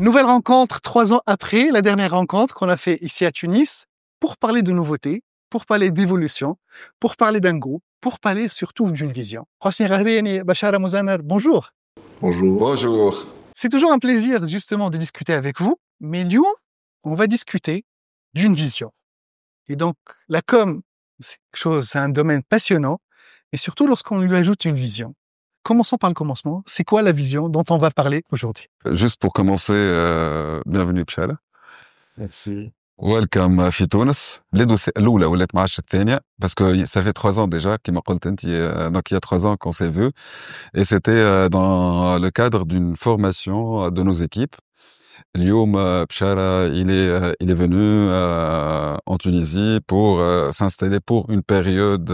Nouvelle rencontre 3 ans après la dernière rencontre qu'on a fait ici à Tunis pour parler de nouveautés, pour parler d'évolution, pour parler d'un groupe, pour parler surtout d'une vision. Hosni Gharbeni, Bachar Mouzanar, bonjour. Bonjour. Bonjour. C'est toujours un plaisir justement de discuter avec vous, mais nous, on va discuter d'une vision. Et donc, la com, c'est un domaine passionnant, et surtout lorsqu'on lui ajoute une vision. Commençons par le commencement. C'est quoi la vision dont on va parler aujourd'hui? Juste pour commencer, bienvenue بشارة. Merci. Welcome في تونس. الأولى ولات ما عادش الثانية parce que ça fait 3 ans déjà كما قلت انت donc il y a 3 ans qu'on s'est vu et c'était dans le cadre d'une formation de nos équipes. اليوم بشارة il est venu en Tunisie pour s'installer pour une période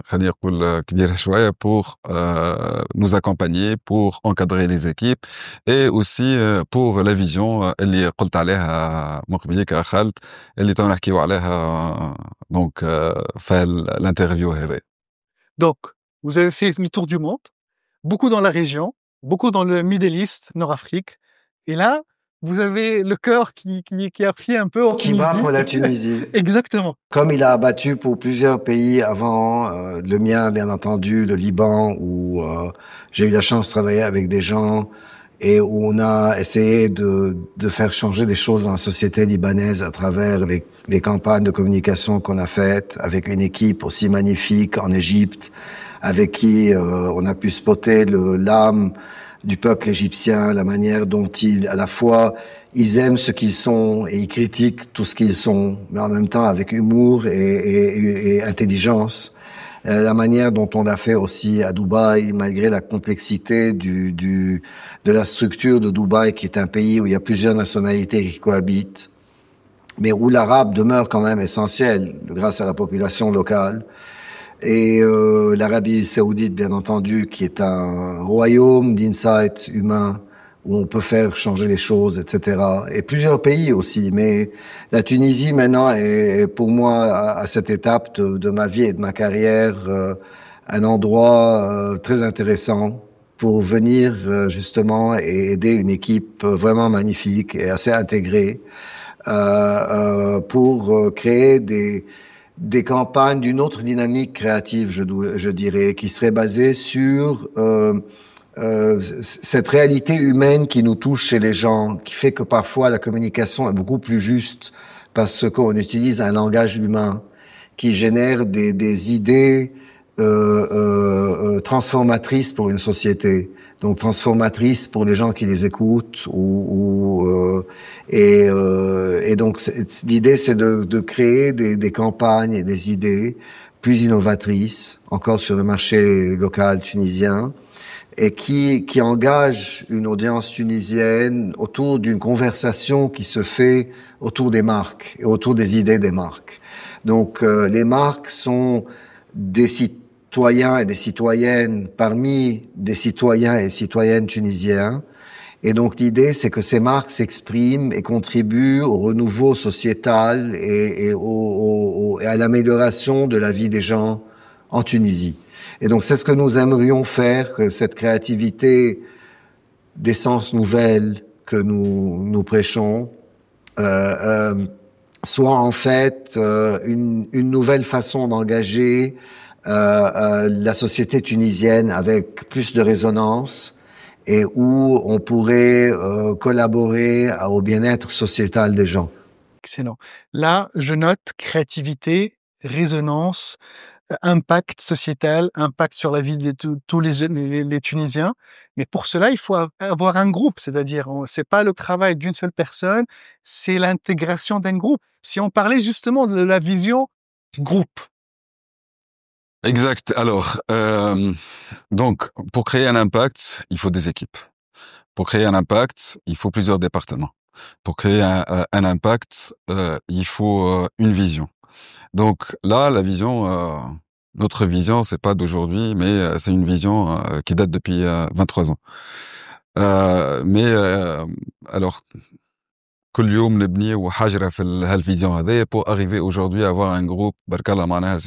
خلينا نقول كبيرة شوية pour nous accompagner, pour encadrer les équipes et aussi pour la vision اللي قلت عليها مقبلي كخالد اللي تو نحكيو عليها donc في l'interview هذه. Donc, vous avez fait le tour du monde, beaucoup dans la région, beaucoup dans le Middle East, Nord-Afrique. Et là, vous avez le cœur qui a pris un peu en Qui Tunisie. bat pour la Tunisie. Exactement. Comme il a abattu pour plusieurs pays avant, le mien bien entendu, le Liban, où j'ai eu la chance de travailler avec des gens et où on a essayé de faire changer les choses dans la société libanaise à travers les campagnes de communication qu'on a faites, avec une équipe aussi magnifique en Égypte, avec qui on a pu spotter l'âme du peuple égyptien, la manière dont à la fois, ils aiment ce qu'ils sont et ils critiquent tout ce qu'ils sont, mais en même temps avec humour et intelligence. La manière dont on l'a fait aussi à Dubaï, malgré la complexité de la structure de Dubaï, qui est un pays où il y a plusieurs nationalités qui cohabitent, mais où l'arabe demeure quand même essentiel grâce à la population locale. Et l'Arabie Saoudite, bien entendu, qui est un royaume d'insight humain où on peut faire changer les choses, etc. Et plusieurs pays aussi. Mais la Tunisie, maintenant, est pour moi, à cette étape de ma vie et de ma carrière, un endroit très intéressant pour venir justement et aider une équipe vraiment magnifique et assez intégrée pour créer des campagnes d'une autre dynamique créative, je dirais, qui serait basée sur cette réalité humaine qui nous touche chez les gens, qui fait que parfois la communication est beaucoup plus juste parce qu'on utilise un langage humain qui génère des idées transformatrices pour une société. Donc transformatrices pour les gens qui les écoutent et donc l'idée c'est de créer des campagnes et des idées plus innovatrices encore sur le marché local tunisien et qui engagent une audience tunisienne autour d'une conversation qui se fait autour des marques et autour des idées des marques. Donc les marques sont des citoyens et des citoyennes parmi des citoyens et citoyennes tunisiens. Et donc l'idée, c'est que ces marques s'expriment et contribuent au renouveau sociétal et à l'amélioration de la vie des gens en Tunisie. Et donc c'est ce que nous aimerions faire, que cette créativité d'essence nouvelle que nous prêchons soit en fait une nouvelle façon d'engager la société tunisienne avec plus de résonance et où on pourrait collaborer au bien-être sociétal des gens. Excellent. Là, je note créativité, résonance, impact sociétal, impact sur la vie de tous les Tunisiens. Mais pour cela, il faut avoir un groupe, c'est-à-dire c'est pas le travail d'une seule personne, c'est l'intégration d'un groupe. Si on parlait justement de la vision groupe. Exact. Alors, donc, pour créer un impact, il faut des équipes. Pour créer un impact, il faut plusieurs départements. Pour créer un impact, il faut une vision. Donc là, la vision, notre vision, c'est pas d'aujourd'hui, mais c'est une vision qui date depuis 23 ans. Alors, كل يوم نبنيو حجرة في هالفيزيون هذايا pour arriver aujourd'hui à avoir un groupe برك الله معناها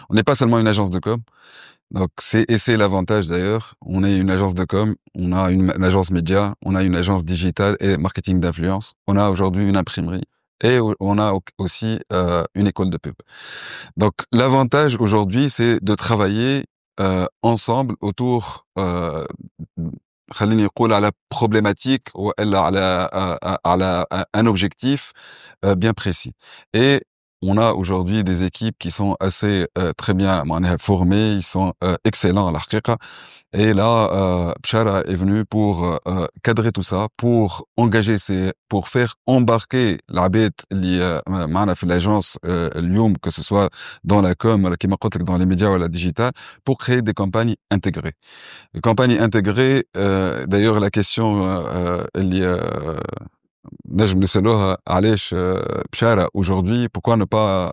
on est pas seulement une agence de com Donc c'est l'avantage d'ailleurs. On est une agence de com, on a une agence média, on a une agence digitale et marketing d'influence. On a aujourd'hui une imprimerie et on a aussi une école de pub. Donc l'avantage aujourd'hui, c'est de travailler ensemble autour خليني نقول على problématique والا على un objectif bien précis. Et on a aujourd'hui des équipes qui sont assez très bien معناها formées, ils sont excellents à la حقيقة. Et là, Bchara est venu pour cadrer tout ça, pour engager pour faire embarquer l'abed اللي معنا في l'agence اليوم, que ce soit dans la com, ولا كيما قلت لك dans les médias ou la digital, pour créer des campagnes intégrées. Les campagnes intégrées, d'ailleurs la question اللي نجم نسألوها علاش بشارة aujourd'hui, pourquoi ne pas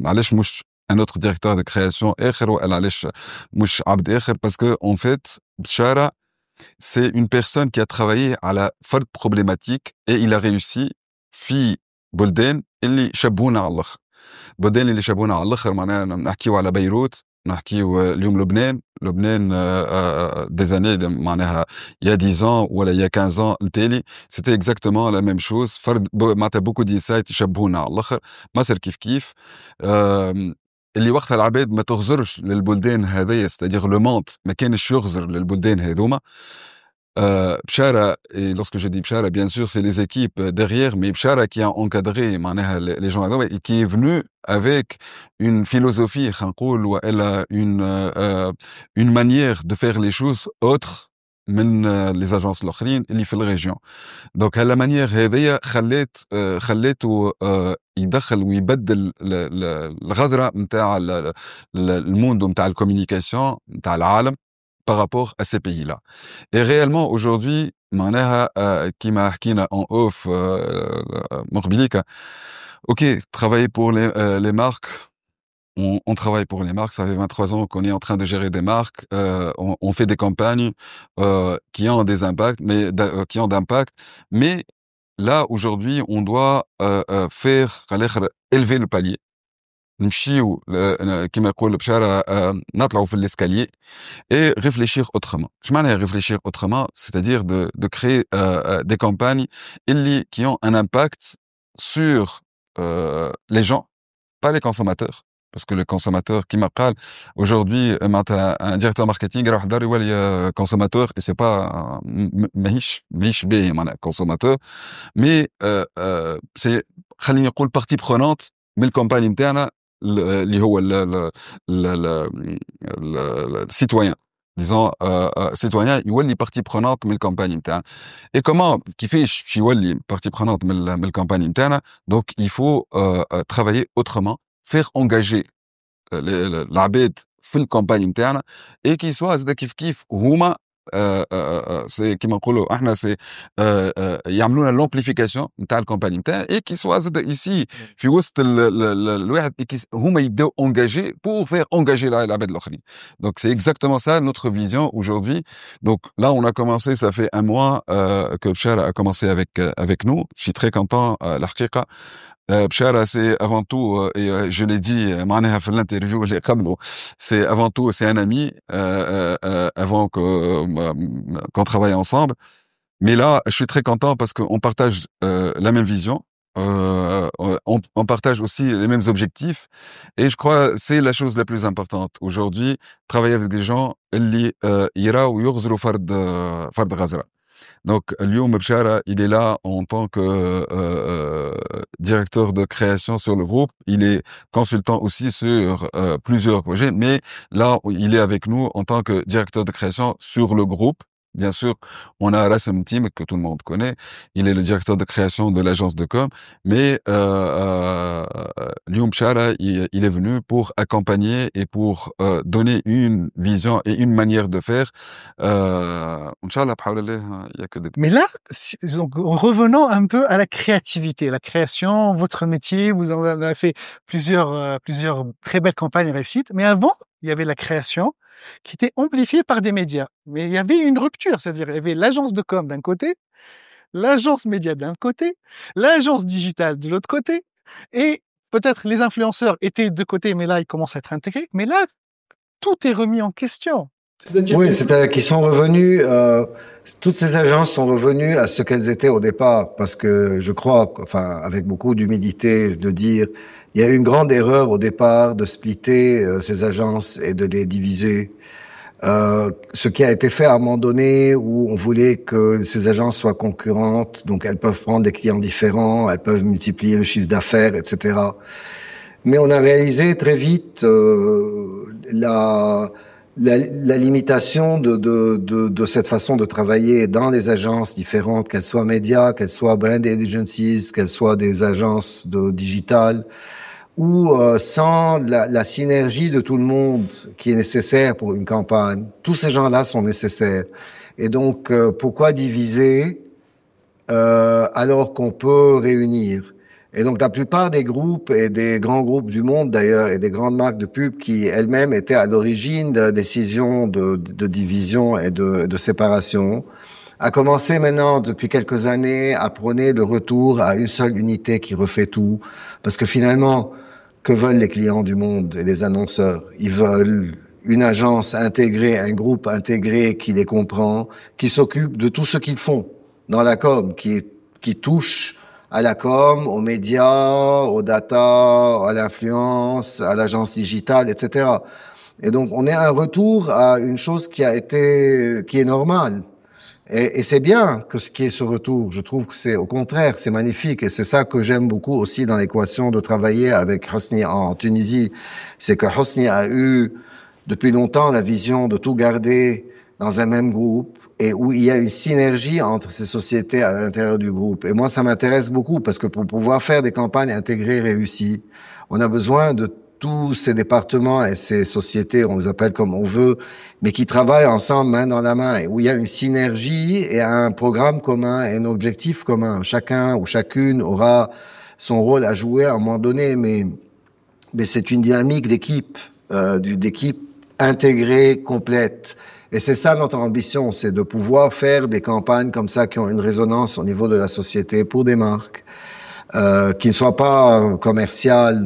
علاش مش un autre directeur de création آخر ولا علاش مش عبد آخر, parce que en fait بشارة c'est une personne qui a travaillé على فرد problématique et il a réussi في بلدان اللي شبونا على الاخر. بلدان اللي شبونا على الاخر معناها نحكيو على بيروت, نحكيو اليوم لبنان des années معناها il y a 10 ans ولا il y a 15 ans التالي c'était exactement la même chose. فرد معناتها beaucoup d'insights يشبهونا على الاخر, مصر كيف اللي وقتها العباد ما تغزرش للبلدان هذيا, c'est-à-dire le monde ما كانش يغزر للبلدان هذوما. Bchara, et lorsque je dis Bchara, bien sûr, c'est les équipes derrière, mais Bchara qui a encadré les gens là-dedans et qui est venu avec une philosophie, ou elle a une manière de faire les choses autre من les agences l'aukhrin اللي في الريجيون. Donc هالمانيير هذيا خليته يدخل ويبدل الغزرة نتاع الموند نتاع الكوميونيكاسيون نتاع العالم par rapport à ces pays-là. Et réellement, aujourd'hui, معناها كيما حكينا en off مقبليك, ok, travailler pour les marques, on travaille pour les marques, ça fait 23 ans qu'on est en train de gérer des marques, on fait des campagnes qui ont des impacts, qui ont d'impact, mais là, aujourd'hui, on doit faire élever le palier. نمشيو كما يقول بشارة نطلعوا في l'escalier et réfléchir autrement. Je m'en ai réfléchir autrement, c'est-à-dire de créer des campagnes qui ont un impact sur les gens, pas les consommateurs. Parce que le consommateur, qui m'appelle aujourd'hui, un directeur marketing, راح دار يولي consommateur, et c'est pas ماهيش باهي معناها consommateur, mais c'est خليني نقول partie prenante من الكامباني نتاعنا اللي هو السيتويان, disons citoyen يولي partie prenante من الكامباني نتاعنا. Et comment كيفاش باش يولي partie prenante من الكامباني نتاعنا؟ Donc il faut travailler autrement, faire engager العباد في الكامباني نتاعنا et qu'ils soient زاد كيف هما سي كيما نقولوا احنا سي يعملوا لنا l'amplification نتاع الكامباني نتاعنا et qu'ils soient زاد ici في وسط الواحد هما يبداو engager pour faire engager العباد الاخرين. Donc c'est exactement ça notre vision aujourd'hui. Donc là on a commencé, ça fait un mois que Bchara a commencé avec nous. Je suis très content الحقيقة. Bchara, c'est avant tout, et je l'ai dit, معناها في l'interview اللي قبله, c'est avant tout, c'est un ami, avant qu'on travaille ensemble. Mais là, je suis très content parce qu'on partage la même vision, on partage aussi les mêmes objectifs, et je crois c'est la chose la plus importante aujourd'hui, travailler avec des gens اللي يراو ويغزروا فرد غزرة. Donc, اليوم Bchara, il est là en tant que directeur de création sur le groupe. Il est consultant aussi sur plusieurs projets, mais là, il est avec nous en tant que directeur de création sur le groupe. Bien sûr, on a Rassem Team, que tout le monde connaît. Il est le directeur de création de l'agence de com. Mais Lyoum Bchara, il est venu pour accompagner et pour donner une vision et une manière de faire. Inch'Allah, il y a que des... Mais là, donc, revenons un peu à la créativité, la création, votre métier. Vous en avez fait plusieurs très belles campagnes réussites. Mais avant, il y avait la création qui était amplifiée par des médias. Mais il y avait une rupture, c'est-à-dire il y avait l'agence de com d'un côté, l'agence média d'un côté, l'agence digitale de l'autre côté, et peut-être les influenceurs étaient de côté, mais là, ils commencent à être intégrés. Mais là, tout est remis en question. Oui, c'est-à-dire qu'ils sont revenus, toutes ces agences sont revenues à ce qu'elles étaient au départ, parce que je crois, enfin, avec beaucoup d'humilité, de dire, il y a eu une grande erreur au départ de splitter ces agences et de les diviser. Ce qui a été fait à un moment donné où on voulait que ces agences soient concurrentes, donc elles peuvent prendre des clients différents, elles peuvent multiplier le chiffre d'affaires, etc. Mais on a réalisé très vite la limitation de cette façon de travailler dans les agences différentes, qu'elles soient médias, qu'elles soient brand agencies, qu'elles soient des agences de digital, où sans la synergie de tout le monde qui est nécessaire pour une campagne, tous ces gens-là sont nécessaires. Et donc, pourquoi diviser alors qu'on peut réunir? Et donc, la plupart des groupes et des grands groupes du monde, d'ailleurs, et des grandes marques de pub qui elles-mêmes étaient à l'origine de décisions de division et de séparation, a commencé maintenant, depuis quelques années, à prôner le retour à une seule unité qui refait tout. Parce que finalement, que veulent les clients du monde et les annonceurs? Ils veulent une agence intégrée, un groupe intégré qui les comprend, qui s'occupe de tout ce qu'ils font dans la com, qui touche à la com, aux médias, aux data, à l'influence, à l'agence digitale, etc. Et donc, on est à un retour à une chose qui est normale. Et c'est bien que ce qui est ce retour. Je trouve que c'est, au contraire, c'est magnifique. Et c'est ça que j'aime beaucoup aussi dans l'équation de travailler avec Hosni en Tunisie. C'est que Hosni a eu, depuis longtemps, la vision de tout garder dans un même groupe et où il y a une synergie entre ces sociétés à l'intérieur du groupe. Et moi, ça m'intéresse beaucoup parce que pour pouvoir faire des campagnes intégrées réussies, on a besoin de tous ces départements et ces sociétés, on les appelle comme on veut, mais qui travaillent ensemble main dans la main et où il y a une synergie et un programme commun et un objectif commun. Chacun ou chacune aura son rôle à jouer à un moment donné, mais c'est une dynamique d'équipe, d'équipe intégrée, complète. Et c'est ça notre ambition, c'est de pouvoir faire des campagnes comme ça qui ont une résonance au niveau de la société pour des marques, qui ne soient pas commerciales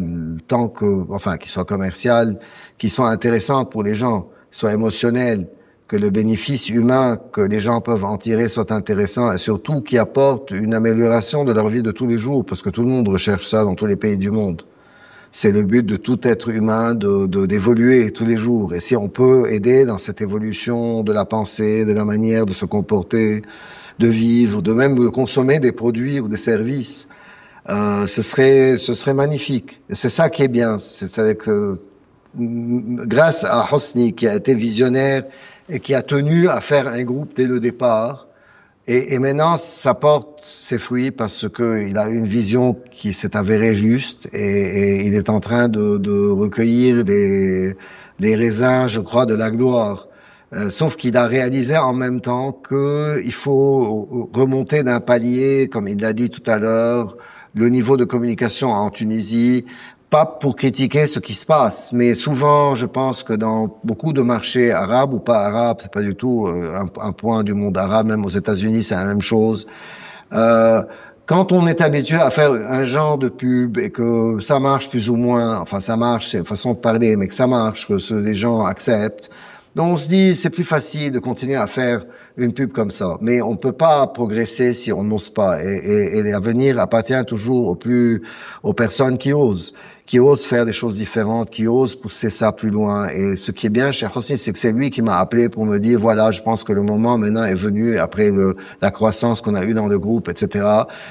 qui soient commerciales, qui soient intéressantes pour les gens, soient émotionnelles, que le bénéfice humain que les gens peuvent en tirer soit intéressant et surtout qui apporte une amélioration de leur vie de tous les jours, parce que tout le monde recherche ça dans tous les pays du monde. C'est le but de tout être humain d'évoluer tous les jours. Et si on peut aider dans cette évolution de la pensée, de la manière de se comporter, de vivre, de même de consommer des produits ou des services, ce serait magnifique. Et c'est ça qui est bien. C'est-à-dire que grâce à Hosni, qui a été visionnaire et qui a tenu à faire un groupe dès le départ, et maintenant, ça porte ses fruits parce que il a une vision qui s'est avérée juste et il est en train de recueillir les raisins, je crois, de la gloire. Sauf qu'il a réalisé en même temps que il faut remonter d'un palier, comme il l'a dit tout à l'heure, le niveau de communication en Tunisie, pas pour critiquer ce qui se passe, mais souvent, je pense que dans beaucoup de marchés arabes ou pas arabes, c'est pas du tout un point du monde arabe, même aux États-Unis, c'est la même chose. Quand on est habitué à faire un genre de pub et que ça marche plus ou moins, enfin ça marche, c'est une façon de parler, mais que ça marche, que les gens acceptent, donc on se dit c'est plus facile de continuer à faire une pub comme ça. Mais on peut pas progresser si on n'ose pas. Et l'avenir appartient toujours aux personnes qui osent faire des choses différentes, qui osent pousser ça plus loin. Et ce qui est bien chez Hosni, c'est que c'est lui qui m'a appelé pour me dire, voilà, je pense que le moment maintenant est venu, après la croissance qu'on a eue dans le groupe, etc.,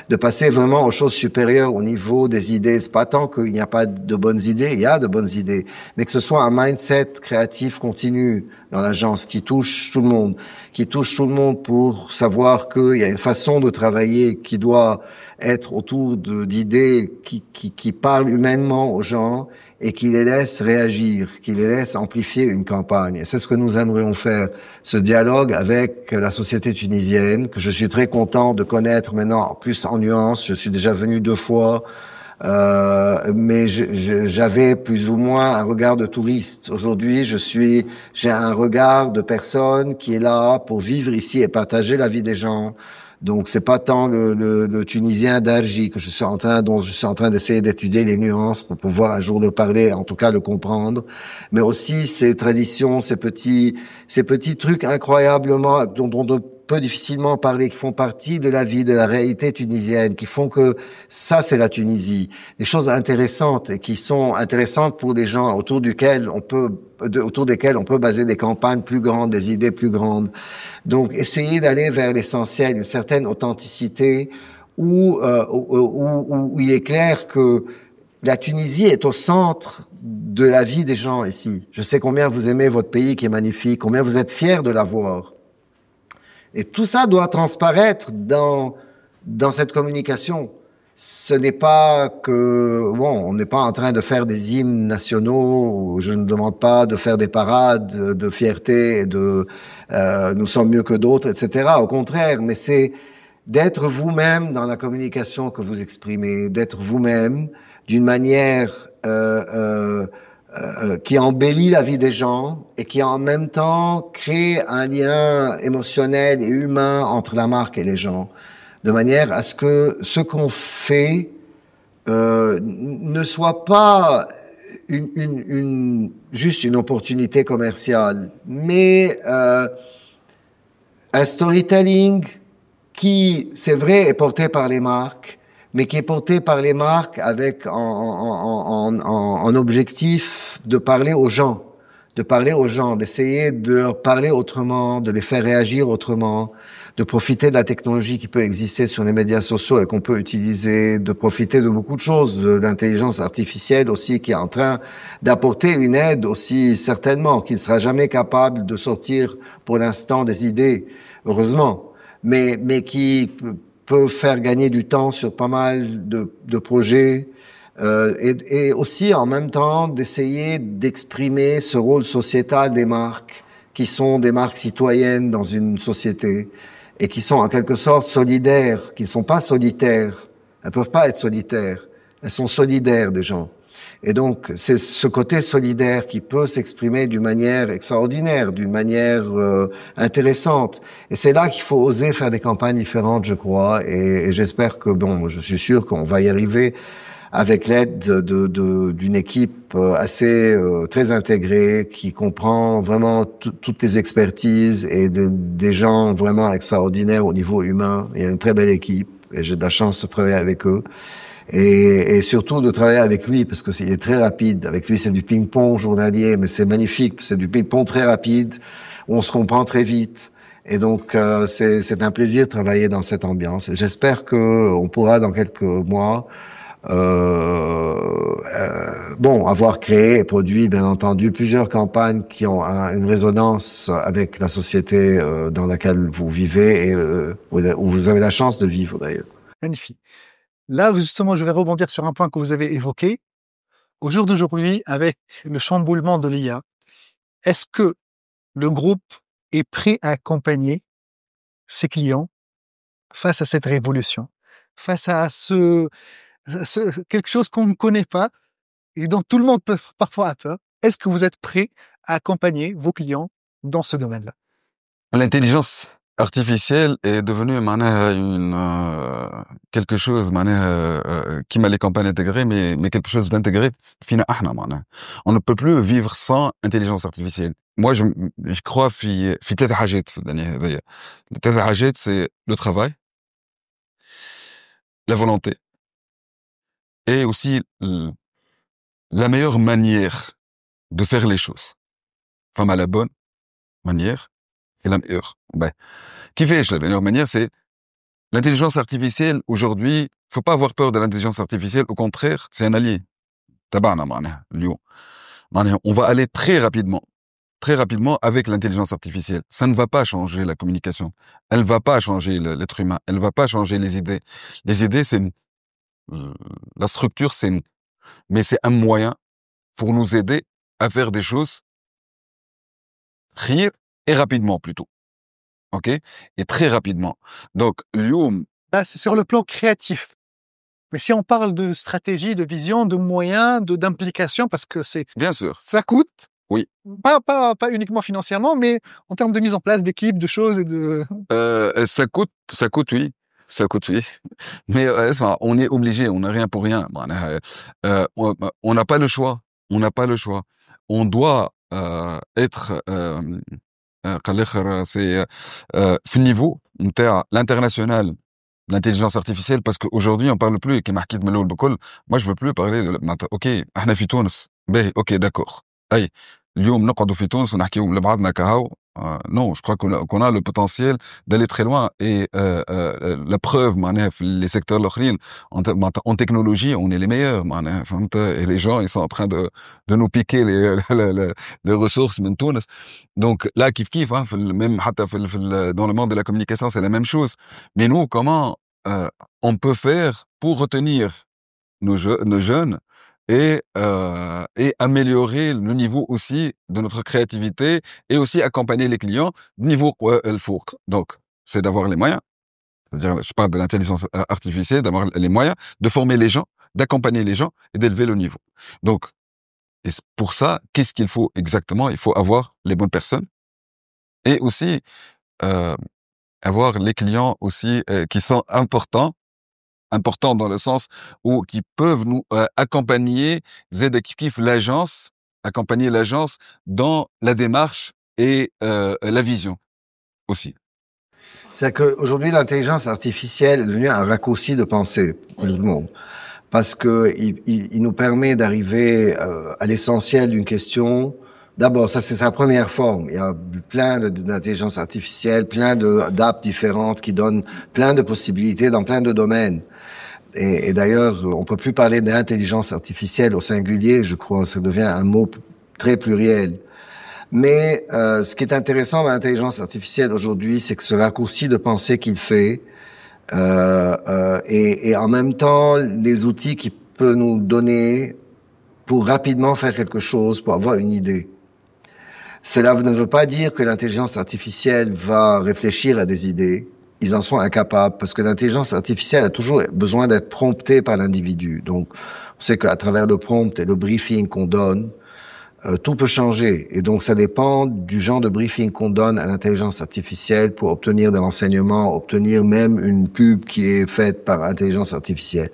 de passer vraiment aux choses supérieures au niveau des idées. C'est pas tant qu'il n'y a pas de bonnes idées, il y a de bonnes idées, mais que ce soit un mindset créatif continu dans l'agence qui touche tout le monde pour savoir qu'il y a une façon de travailler qui doit être autour d'idées qui parlent humainement aux gens et qui les laissent réagir, qui les laissent amplifier une campagne. Et c'est ce que nous aimerions faire, ce dialogue avec la société tunisienne, que je suis très content de connaître maintenant plus en nuance. Je suis déjà venu 2 fois Mais j'avais plus ou moins un regard de touriste. Aujourd'hui, j'ai un regard de personne qui est là pour vivre ici et partager la vie des gens. Donc, c'est pas tant le Tunisien d'Arji dont je suis en train d'essayer d'étudier les nuances pour pouvoir un jour le parler, en tout cas le comprendre, mais aussi ces traditions, ces petits trucs incroyablement dont on peut difficilement parler, qui font partie de la vie, de la réalité tunisienne, qui font que ça, c'est la Tunisie. Des choses intéressantes et qui sont intéressantes pour les gens autour desquels on peut baser des campagnes plus grandes, des idées plus grandes. Donc, essayer d'aller vers l'essentiel, une certaine authenticité où il est clair que la Tunisie est au centre de la vie des gens ici. Je sais combien vous aimez votre pays qui est magnifique, combien vous êtes fiers de l'avoir. Et tout ça doit transparaître dans cette communication. Ce n'est pas que, bon, on n'est pas en train de faire des hymnes nationaux, je ne demande pas de faire des parades de fierté et nous sommes mieux que d'autres, etc. Au contraire, mais c'est d'être vous-même dans la communication que vous exprimez, d'être vous-même d'une manière qui embellit la vie des gens et qui en même temps crée un lien émotionnel et humain entre la marque et les gens, de manière à ce que ce qu'on fait ne soit pas juste une opportunité commerciale, mais un storytelling qui, c'est vrai, est porté par les marques, mais qui est porté par les marques avec en objectif de parler aux gens, d'essayer de leur parler autrement, de les faire réagir autrement, de profiter de la technologie qui peut exister sur les médias sociaux et qu'on peut utiliser, de profiter de beaucoup de choses, de l'intelligence artificielle aussi qui est en train d'apporter une aide aussi certainement, qui ne sera jamais capable de sortir pour l'instant des idées, heureusement, mais qui peut faire gagner du temps sur pas mal de projets, et aussi en même temps d'essayer d'exprimer ce rôle sociétal des marques, qui sont des marques citoyennes dans une société, et qui sont en quelque sorte solidaires, qui ne sont pas solitaires. Elles peuvent pas être solitaires. Elles sont solidaires des gens. Et donc, c'est ce côté solidaire qui peut s'exprimer d'une manière extraordinaire, d'une manière intéressante. Et c'est là qu'il faut oser faire des campagnes différentes, je crois. Et j'espère que, bon, je suis sûr qu'on va y arriver avec l'aide d'une équipe assez très intégrée, qui comprend vraiment toutes les expertises et des gens vraiment extraordinaires au niveau humain. Il y a une très belle équipe et j'ai de la chance de travailler avec eux. Et surtout de travailler avec lui parce que il est très rapide. Avec lui, c'est du ping-pong journalier, mais c'est magnifique. C'est du ping-pong très rapide où on se comprend très vite. Et donc, c'est un plaisir de travailler dans cette ambiance. Et j'espère que on pourra dans quelques mois, avoir créé et produit, bien entendu, plusieurs campagnes qui ont une résonance avec la société dans laquelle vous vivez et où vous avez la chance de vivre d'ailleurs. Magnifique. Là, justement, je vais rebondir sur un point que vous avez évoqué. Au jour d'aujourd'hui, avec le chamboulement de l'IA, est-ce que le groupe est prêt à accompagner ses clients face à cette révolution, face à quelque chose qu'on ne connaît pas et dont tout le monde peut parfois avoir peur? Est-ce que vous êtes prêt à accompagner vos clients dans ce domaine-là? L'intelligence artificielle est devenue quelque chose qui m'a les campagnes intégrées, mais quelque chose d'intégré فينا احنا معناها. On ne peut plus vivre sans intelligence artificielle. Moi, je crois في ثلاث حاجات في الدنيا هذيا. الثلاث حاجات c'est le travail, la volonté et aussi la meilleure manière de faire les choses. Enfin, la bonne manière et la meilleure. Ben, كيفاش la meilleure manière, c'est l'intelligence artificielle. Aujourd'hui, faut pas avoir peur de l'intelligence artificielle. Au contraire, c'est un allié. تبعنا معناها اليوم. معناها on va aller très rapidement avec l'intelligence artificielle. Ça ne va pas changer la communication. Elle va pas changer l'être humain. Elle va pas changer les idées. Les idées, c'est la structure, mais c'est un moyen pour nous aider à faire des choses khir et rapidement plutôt. Ok? Et très rapidement. Donc, اليوم Là, c'est sur le plan créatif. Mais si on parle de stratégie, de vision, de moyens, d'implication, parce que Bien sûr. ça coûte. Oui. Pas uniquement financièrement, mais en termes de mise en place d'équipes, de choses et de... Ça coûte, oui. Ça coûte, oui. Mais on est obligé, on n'a rien pour rien. On n'a pas le choix. On n'a pas le choix. On doit être c'est في النيفو نتاع l'international l'intelligence artificielle parce qu'aujourd'hui on parle plus كما حكيت من الاول بكل. Moi je veux plus parler اوكي احنا في تونس باهي اوكي داكور اي اليوم نقعدوا في تونس ونحكيو لبعضنا كهو. Non, je crois qu'on a le potentiel d'aller très loin et la preuve معناها في les secteurs الاخرين en technologie on est les meilleurs معناها فهمت et les gens ils sont en train de nous piquer les ressources من تونس. Donc là كيف hein, même حتى dans le monde de la communication c'est la même chose. Mais nous comment on peut faire pour retenir nos jeunes et améliorer le niveau aussi de notre créativité et aussi accompagner les clients niveau le four. Donc, c'est d'avoir les moyens. C'est-à-dire, je parle de l'intelligence artificielle, d'avoir les moyens de former les gens, d'accompagner les gens et d'élever le niveau. Donc, et pour ça, qu'est-ce qu'il faut exactement? Il faut avoir les bonnes personnes et aussi avoir les clients aussi qui sont importants dans le sens où qui peuvent nous accompagner, accompagner l'agence dans la démarche et la vision aussi. C'est qu'aujourd'hui, l'intelligence artificielle est devenue un raccourci de pensée pour tout le monde. Parce que il nous permet d'arriver à l'essentiel d'une question. D'abord, ça c'est sa première forme. Il y a plein d'intelligence artificielle, plein d'apps différentes qui donnent plein de possibilités dans plein de domaines. Et d'ailleurs, on peut plus parler d'intelligence artificielle au singulier, je crois. Ça devient un mot très pluriel. Mais ce qui est intéressant dans l'intelligence artificielle aujourd'hui, c'est que ce raccourci de pensée qu'il fait, et en même temps, les outils qu'il peut nous donner pour rapidement faire quelque chose, pour avoir une idée. Cela ne veut pas dire que l'intelligence artificielle va réfléchir à des idées. Ils en sont incapables parce que l'intelligence artificielle a toujours besoin d'être promptée par l'individu. Donc, on sait qu'à travers le prompt et le briefing qu'on donne, tout peut changer. Et donc, ça dépend du genre de briefing qu'on donne à l'intelligence artificielle pour obtenir de l'enseignement, obtenir même une pub qui est faite par intelligence artificielle.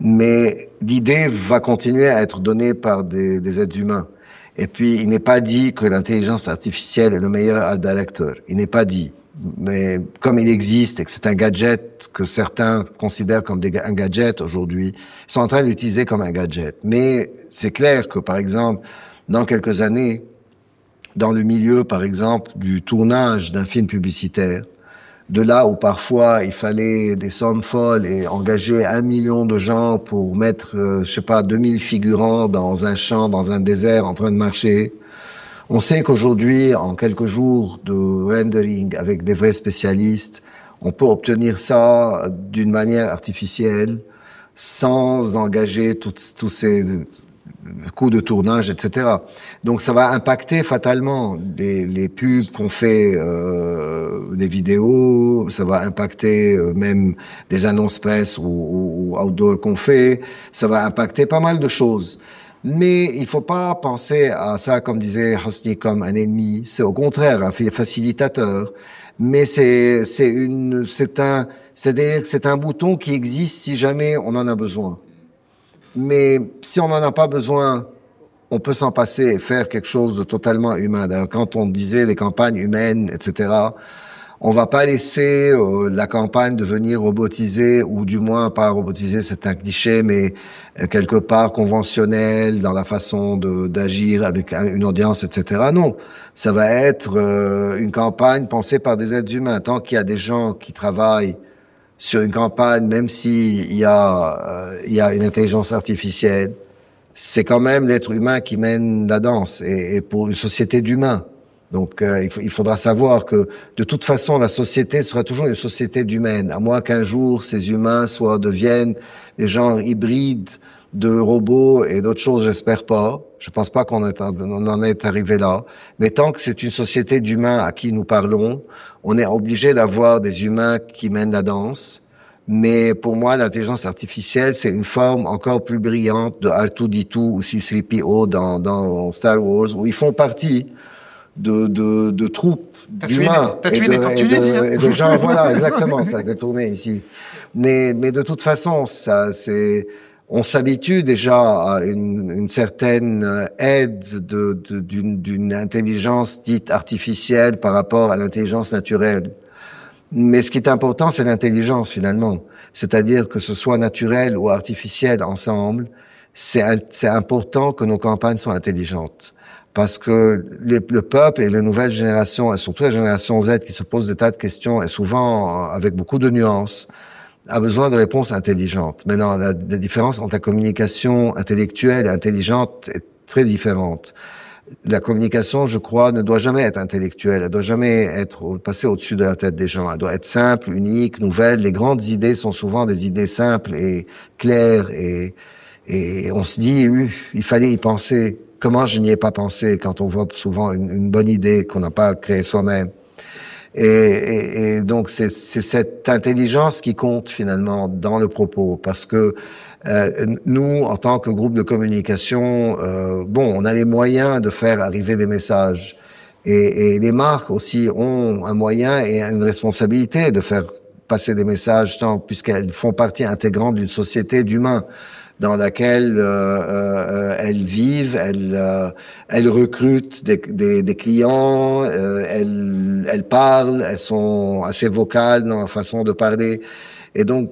Mais l'idée va continuer à être donnée par des êtres humains. Et puis, il n'est pas dit que l'intelligence artificielle est le meilleur acteur. Il n'est pas dit. Mais comme il existe et que c'est un gadget que certains considèrent comme un gadget aujourd'hui, ils sont en train de l'utiliser comme un gadget. Mais c'est clair que, par exemple, dans quelques années, dans le milieu, par exemple, du tournage d'un film publicitaire, de là où parfois il fallait des sommes folles et engager 1 million de gens pour mettre, je sais pas, 2000 figurants dans un champ, dans un désert en train de marcher. On sait qu'aujourd'hui, en quelques jours de rendering avec des vrais spécialistes, on peut obtenir ça d'une manière artificielle, sans engager tous ces coûts de tournage, etc. Donc ça va impacter fatalement les pubs qu'on fait, des vidéos, ça va impacter même des annonces presse ou outdoor qu'on fait, ça va impacter pas mal de choses. Mais il faut pas penser à ça, comme disait Hosni, comme un ennemi. C'est au contraire un facilitateur. Mais c'est-à-dire que c'est un bouton qui existe si jamais on en a besoin. Mais si on n'en a pas besoin, on peut s'en passer et faire quelque chose de totalement humain. D'ailleurs, quand on disait les campagnes humaines, etc., on va pas laisser la campagne devenir robotisée, ou du moins pas robotisée, c'est un cliché, mais quelque part conventionnelle dans la façon d'agir avec une audience, etc. Non, ça va être une campagne pensée par des êtres humains. Tant qu'il y a des gens qui travaillent sur une campagne, même s'il y a une intelligence artificielle, c'est quand même l'être humain qui mène la danse, et pour une société d'humains. Donc, il faudra savoir que, de toute façon, la société sera toujours une société d'humains, à moins qu'un jour, ces humains deviennent des genres hybrides de robots et d'autres choses, j'espère pas. Je pense pas qu'on en est arrivé là. Mais tant que c'est une société d'humains à qui nous parlons, on est obligé d'avoir des humains qui mènent la danse, Mais pour moi, l'intelligence artificielle, c'est une forme encore plus brillante de R2-D2 ou C-3PO dans Star Wars, où ils font partie de troupes d'humains et de gens. Voilà, exactement, ça a été tourné ici. Mais de toute façon, on s'habitue déjà à une certaine aide d'une intelligence dite artificielle par rapport à l'intelligence naturelle. Mais ce qui est important, c'est l'intelligence finalement. C'est-à-dire que ce soit naturel ou artificiel ensemble, c'est important que nos campagnes soient intelligentes. Parce que le peuple et les nouvelles générations, et surtout la génération Z qui se pose des tas de questions, et souvent avec beaucoup de nuances, a besoin de réponses intelligentes. Maintenant, la différence entre la communication intellectuelle et intelligente est très différente. La communication, je crois, ne doit jamais être intellectuelle. Elle doit jamais être passer au-dessus de la tête des gens. Elle doit être simple, unique, nouvelle. Les grandes idées sont souvent des idées simples et claires et on se dit, il fallait y penser. Comment je n'y ai pas pensé quand on voit souvent une bonne idée qu'on n'a pas créée soi-même. Et donc c'est cette intelligence qui compte finalement dans le propos, parce que nous, en tant que groupe de communication, on a les moyens de faire arriver des messages, et les marques aussi ont un moyen et une responsabilité de faire passer des messages, puisqu'elles font partie intégrante d'une société d'humains dans laquelle elles vivent, elles recrutent des clients, elles parlent, elles sont assez vocales dans la façon de parler. Et donc,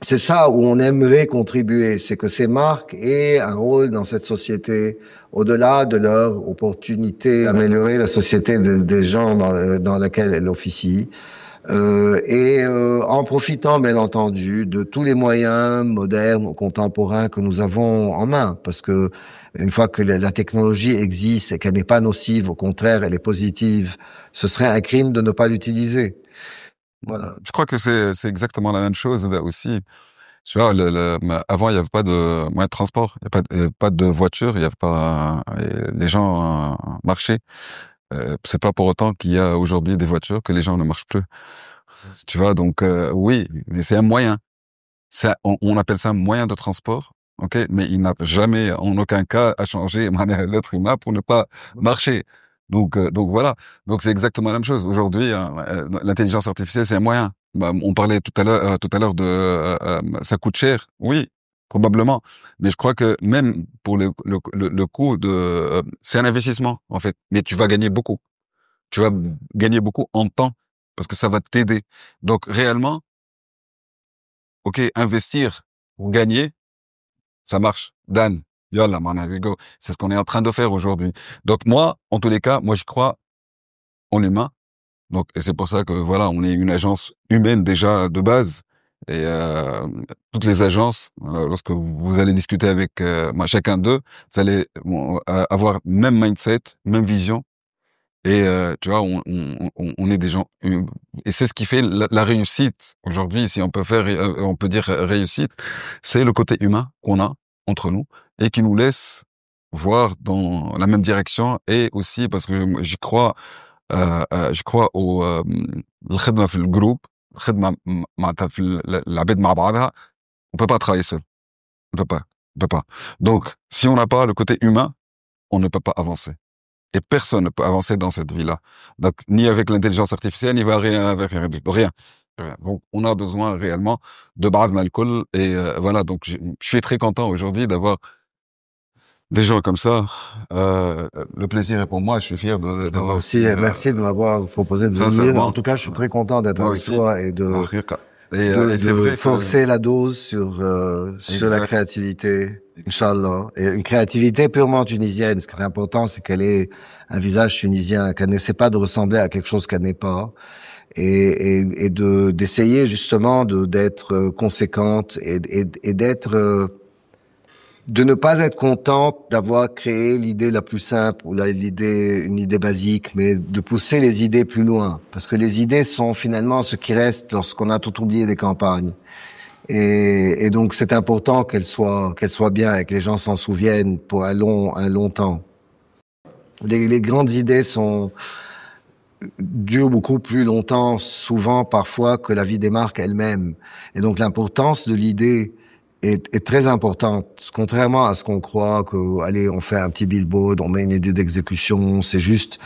c'est ça où on aimerait contribuer, c'est que ces marques aient un rôle dans cette société, au-delà de leur opportunité d'améliorer la société des gens dans laquelle elles officient. En profitant bien entendu de tous les moyens modernes ou contemporains que nous avons en main, parce que une fois que la technologie existe et qu'elle n'est pas nocive, au contraire elle est positive, ce serait un crime de ne pas l'utiliser. Voilà. Je crois que c'est exactement la même chose là aussi. Tu vois, avant il y avait pas de moyens de transport, il y avait pas de voiture, il y avait pas les gens marchaient. C'est pas pour autant qu'il y a aujourd'hui des voitures que les gens ne marchent plus. Tu vois, donc oui, mais c'est un moyen. On appelle ça un moyen de transport, ok, mais il n'a jamais, en aucun cas, à changer l'être humain pour ne pas marcher. Donc voilà. Donc c'est exactement la même chose. Aujourd'hui, l'intelligence artificielle, c'est un moyen. Bah, on parlait tout à l'heure de, ça coûte cher. Oui, probablement. Mais je crois que même pour le coût c'est un investissement en fait. Mais tu vas gagner beaucoup. Tu vas gagner beaucoup en temps parce que ça va t'aider. Donc réellement, ok, investir pour gagner, ça marche. Dan, yalla, man, here we go. C'est ce qu'on est en train de faire aujourd'hui. Donc moi, en tous les cas, moi je crois en l'humain. Donc et c'est pour ça que voilà, on est une agence humaine déjà de base. Et toutes les agences, lorsque vous allez discuter avec chacun d'eux, vous allez avoir même mindset, même vision. Et tu vois, on est des gens, et c'est ce qui fait la réussite aujourd'hui. Si on peut faire, on peut dire réussite, c'est le côté humain qu'on a entre nous et qui nous laisse voir dans la même direction. Et aussi parce que je crois au الخدمة في الجروب، الخدمة معناتها في العباد مع بعضها. On peut pas travailler seul, on peut pas. Donc, si on n'a pas le côté humain, on ne peut pas avancer. Et personne ne peut avancer dans cette vie-là. Donc, ni avec l'intelligence artificielle, ni avec rien du tout. Rien. Rien. Donc, on a besoin réellement de Ba'ad Malkul. Et voilà, donc je suis très content aujourd'hui d'avoir des gens comme ça. Le plaisir est pour moi. Je suis fier d'avoir aussi. Merci de m'avoir proposé de venir. En tout cas, je suis très content d'être avec toi et de c'est vrai forcer la dose sur la créativité, Inch'Allah. Et une créativité purement tunisienne. Ce qui est important, c'est qu'elle ait un visage tunisien, qu'elle n'essaie pas de ressembler à quelque chose qu'elle n'est pas. Et d'essayer justement d'être conséquente et d'être de ne pas être contente d'avoir créé l'idée la plus simple ou une idée basique, mais de pousser les idées plus loin. Parce que les idées sont finalement ce qui reste lorsqu'on a tout oublié des campagnes. Et donc c'est important qu'elles soient bien et que les gens s'en souviennent pour un long temps. Les grandes idées sont dure beaucoup plus longtemps, souvent, parfois, que la vie des marques elles-mêmes. Et donc, l'importance de l'idée est très importante. Contrairement à ce qu'on croit, que, allez, on fait un petit billboard, on met une idée d'exécution, c'est juste,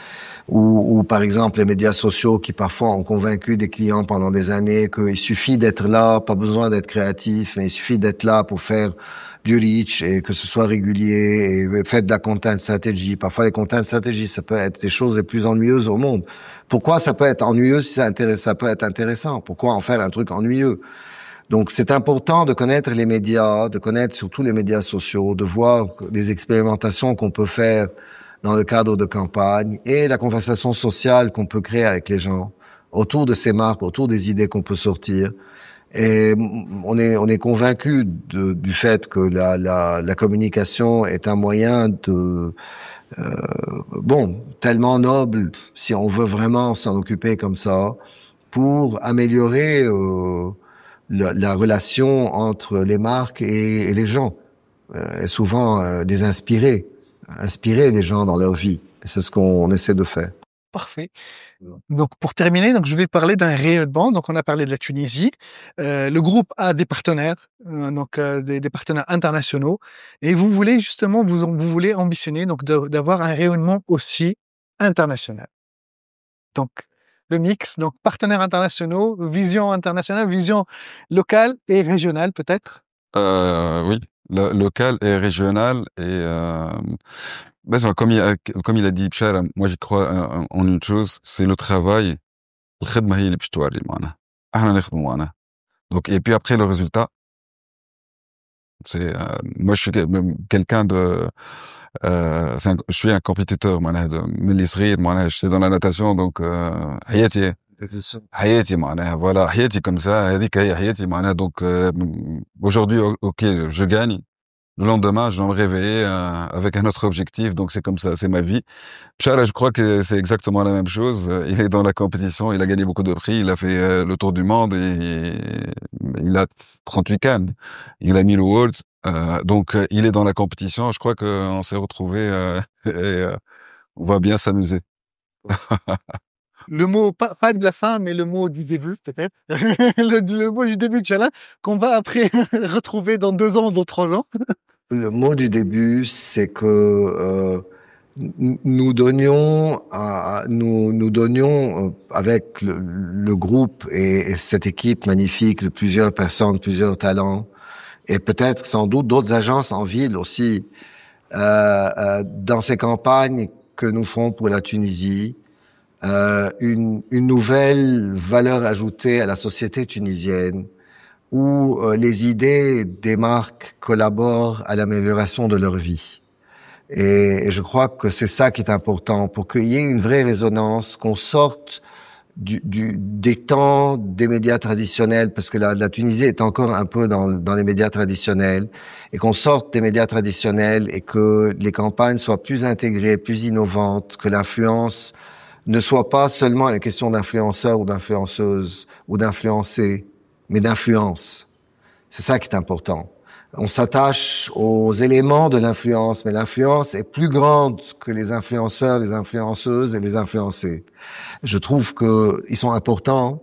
ou par exemple, les médias sociaux qui parfois ont convaincu des clients pendant des années qu'il suffit d'être là, pas besoin d'être créatif, mais il suffit d'être là pour faire du reach et que ce soit régulier et faites de la content strategy. Parfois, les content strategy, ça peut être des choses les plus ennuyeuses au monde. Pourquoi ça peut être ennuyeux si ça peut être intéressant? Pourquoi en faire un truc ennuyeux? Donc, c'est important de connaître les médias, de connaître surtout les médias sociaux, de voir les expérimentations qu'on peut faire dans le cadre de campagne et la conversation sociale qu'on peut créer avec les gens autour de ces marques, autour des idées qu'on peut sortir. Et on est convaincu du fait que la communication est un moyen tellement noble, si on veut vraiment s'en occuper comme ça, pour améliorer la relation entre les marques et les gens. Et souvent inspirer les gens dans leur vie. Et c'est ce qu'on essaie de faire. Parfait. Donc, pour terminer, donc, je vais parler d'un rayonnement. Donc, on a parlé de la Tunisie. Le groupe a des partenaires, des partenaires internationaux. Et vous voulez justement, vous voulez ambitionner donc d'avoir un rayonnement aussi international. Donc, le mix, donc partenaires internationaux, vision locale et régionale peut-être. Oui, local et régional et بس comme il a dit Bchara, moi j'y crois en une chose, c'est le travail. الخدمة هي اللي باش توري معناها. احنا نخدموا معناها. Donc et puis après le résultat, c'est moi je suis quelqu'un de je suis un compétiteur معناها من اللي صغير معناها j'étais dans la natation donc حياتي معناها voilà حياتي comme ça هذيك هي حياتي معناها donc aujourd'hui OK je gagne. Le lendemain, je dois me réveiller avec un autre objectif, donc c'est comme ça, c'est ma vie. Pchara, je crois que c'est exactement la même chose. Il est dans la compétition, il a gagné beaucoup de prix, il a fait le tour du monde et il a 38 Cannes. Il a mis le Worlds, donc il est dans la compétition. Je crois qu'on s'est retrouvés et on va bien s'amuser. Le mot, pas de la fin, mais le mot du début, peut-être. le mot du début, Inch'Allah, qu'on va après retrouver dans 2 ans, dans 3 ans. Le mot du début, c'est que nous donnions avec le groupe et cette équipe magnifique de plusieurs personnes, plusieurs talents, et peut-être sans doute d'autres agences en ville aussi, dans ces campagnes que nous ferons pour la Tunisie, une nouvelle valeur ajoutée à la société tunisienne, où les idées des marques collaborent à l'amélioration de leur vie. Et je crois que c'est ça qui est important, pour qu'il y ait une vraie résonance, qu'on sorte des temps des médias traditionnels, parce que la Tunisie est encore un peu dans les médias traditionnels, et qu'on sorte des médias traditionnels et que les campagnes soient plus intégrées, plus innovantes, que l'influence ne soit pas seulement une question d'influenceur ou d'influenceuse ou d'influencer, mais d'influence. C'est ça qui est important. On s'attache aux éléments de l'influence, mais l'influence est plus grande que les influenceurs, les influenceuses et les influencés. Je trouve qu'ils sont importants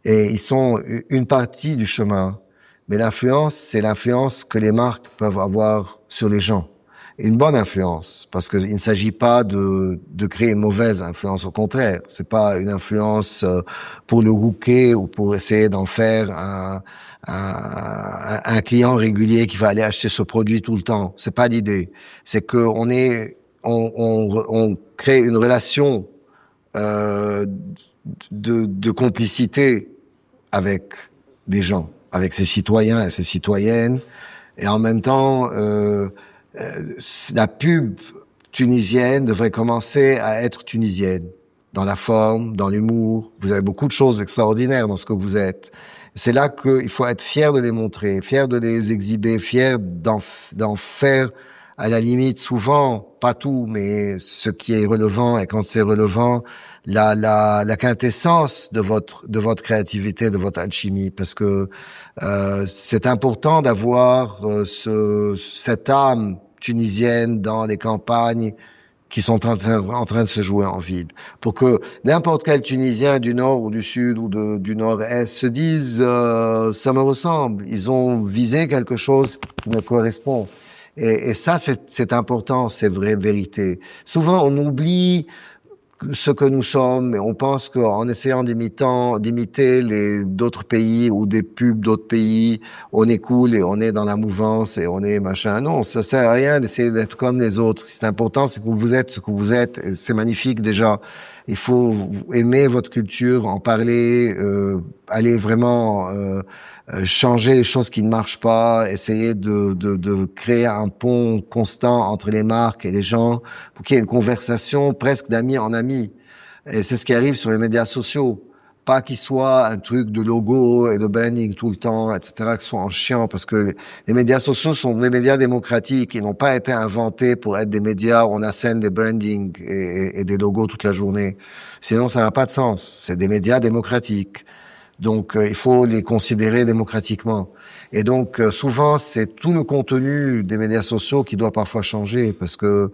et ils sont une partie du chemin. Mais l'influence, c'est l'influence que les marques peuvent avoir sur les gens. Une bonne influence, parce qu'il ne s'agit pas de créer une mauvaise influence, au contraire. C'est pas une influence pour le hooker ou pour essayer d'en faire un client régulier qui va aller acheter ce produit tout le temps. C'est pas l'idée. C'est que on crée une relation de complicité avec des gens, avec ses citoyens et ses citoyennes, et en même temps la pub tunisienne devrait commencer à être tunisienne, dans la forme, dans l'humour. Vous avez beaucoup de choses extraordinaires dans ce que vous êtes. C'est là qu'il faut être fier de les montrer, fier de les exhiber, fier d'en faire, à la limite, souvent, pas tout, mais ce qui est relevant, et quand c'est relevant, la quintessence de votre créativité, de votre alchimie, parce que c'est important d'avoir cette âme tunisienne dans les campagnes qui sont en train de se jouer en ville. Pour que n'importe quel Tunisien du Nord ou du Sud ou du Nord-Est se dise ça me ressemble. Ils ont visé quelque chose qui me correspond. Et ça, c'est important, c'est vraie vérité. Souvent, on oublie ce que nous sommes, et on pense qu'en essayant d'imiter d'autres pays ou des pubs d'autres pays, on est cool et on est dans la mouvance et on est machin. Non, ça sert à rien d'essayer d'être comme les autres. Ce qui est important, c'est que vous êtes ce que vous êtes. Et c'est magnifique déjà. Il faut aimer votre culture, en parler, aller vraiment changer les choses qui ne marchent pas, essayer de créer un pont constant entre les marques et les gens pour qu'il y ait une conversation presque d'ami en ami. Et c'est ce qui arrive sur les médias sociaux. Pas qu'il soit un truc de logo et de branding tout le temps, etc., qui soit en chiant, parce que les médias sociaux sont des médias démocratiques. Ils n'ont pas été inventés pour être des médias où on assène des branding et des logos toute la journée. Sinon, ça n'a pas de sens. C'est des médias démocratiques. Donc, il faut les considérer démocratiquement. Et donc, souvent, c'est tout le contenu des médias sociaux qui doit parfois changer, parce que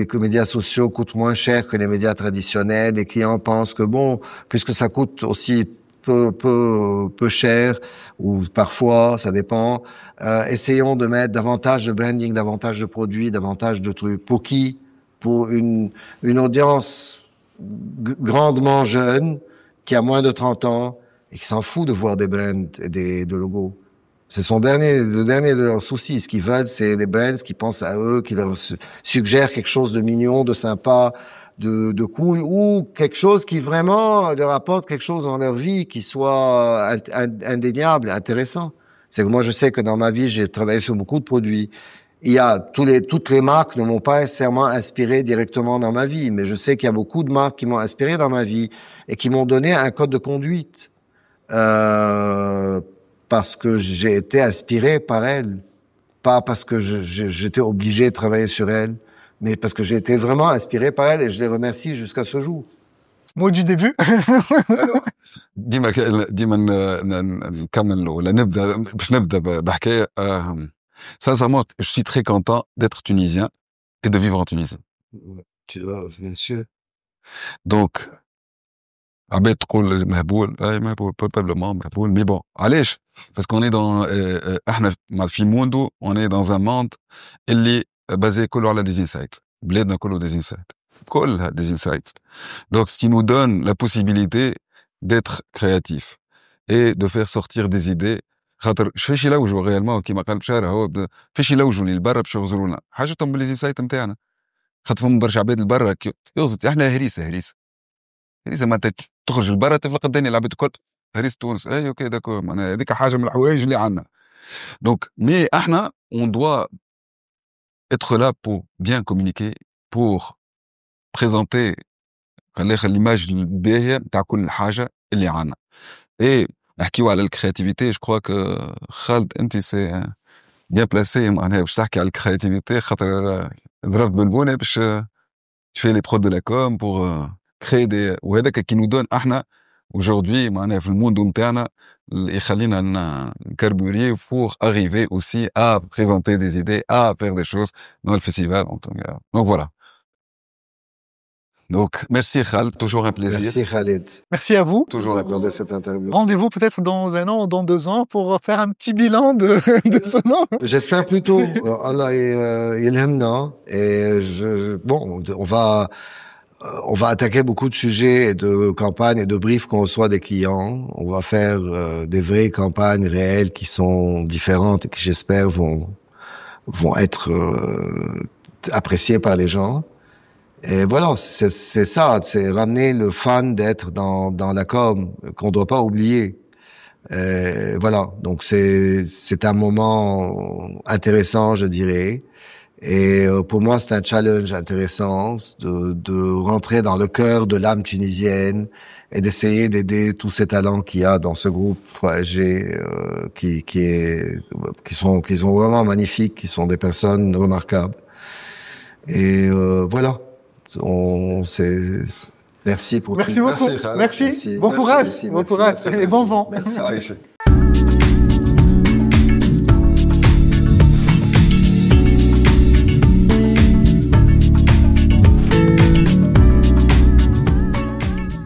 des médias sociaux coûtent moins cher que les médias traditionnels. Les clients pensent que bon, puisque ça coûte aussi peu cher, ou parfois, ça dépend, essayons de mettre davantage de branding, davantage de produits, davantage de trucs. Pour qui? Pour une audience grandement jeune, qui a moins de 30 ans et qui s'en fout de voir des brands et de logos. C'est le dernier de leurs soucis. Ce qu'ils veulent, c'est des brands qui pensent à eux, qui leur suggèrent quelque chose de mignon, de sympa, de cool, ou quelque chose qui vraiment leur apporte quelque chose dans leur vie qui soit indéniable, intéressant. C'est que moi, je sais que dans ma vie, j'ai travaillé sur beaucoup de produits. Toutes les marques ne m'ont pas nécessairement inspiré directement dans ma vie, mais je sais qu'il y a beaucoup de marques qui m'ont inspiré dans ma vie et qui m'ont donné un code de conduite, parce que j'ai été inspiré par elles, pas parce que j'étais obligé de travailler sur elles, mais parce que j'ai été vraiment inspiré par elles et je les remercie jusqu'à ce jour. Mot du début. ديما نكمل ولا نبدا باش نبدا بحكايه. Sincèrement, je suis très content d'être tunisien et de vivre en Tunisie. Tu vois, bien sûr. Donc, عباد تقول مهبول، مهبول probablement مهبول، mais bon, علاش؟ parce qu'on est dans احنا في موندو، on est dans un monde اللي basé كله على des insights. بلادنا كله des insights. كلها des insights. Donc, ce qui nous donne la possibilité d'être créatif et de faire sortir des idées. خاطر فاش يلوجوا ريالمون كيما قال بشار، هو فاش يلوجوا للبرا باش يغزرونا حاجتهم بالليزيسايت نتاعنا. خاطر فهم برشا عباد البرا يغزت احنا هريسه ما تخرج لبرا تفلق الدنيا العباد الكل هريسه تونس. اي اوكي داكور، معناها هذيك حاجه من الحوايج اللي عندنا. دونك مي احنا on doit être là pour bien communiquer, pour présenter l'image الباهيه نتاع كل حاجه اللي عندنا. et نحكيو على الكرياتيفيتي. جو كخوا كو خالد انت سي بيان بلاسي معناها باش تحكي على الكرياتيفيتي، خاطر ضربت بالبونه باش تفي لي برود دو لا كوم بور كري دي، وهذاك كي نو دون احنا aujourd'hui معناها في الموند نتاعنا يخلينا نكربوري pour arriver aussi à présenter des idées, à faire des choses dans le festival. Donc voilà. Donc, merci Khaled, toujours un plaisir. Merci Khaled. Merci à vous. Toujours un plaisir de cette interview. Rendez-vous peut-être dans 1 an ou dans 2 ans pour faire un petit bilan de ce nom. J'espère plutôt. Allah yelhamna. Et on va attaquer beaucoup de sujets et de campagnes et de briefs qu'on reçoit des clients. On va faire des vraies campagnes réelles qui sont différentes et qui, j'espère, vont être appréciées par les gens. Et voilà, c'est ça, c'est ramener le fun d'être dans la com, qu'on doit pas oublier. Voilà, donc c'est un moment intéressant, je dirais. Et pour moi, c'est un challenge intéressant de rentrer dans le cœur de l'âme tunisienne et d'essayer d'aider tous ces talents qu'il y a dans ce groupe 3SG, qui sont vraiment magnifiques, qui sont des personnes remarquables. Et voilà. Merci pour Merci beaucoup. Merci. Bon courage. Bon courage. Et bon vent. Merci.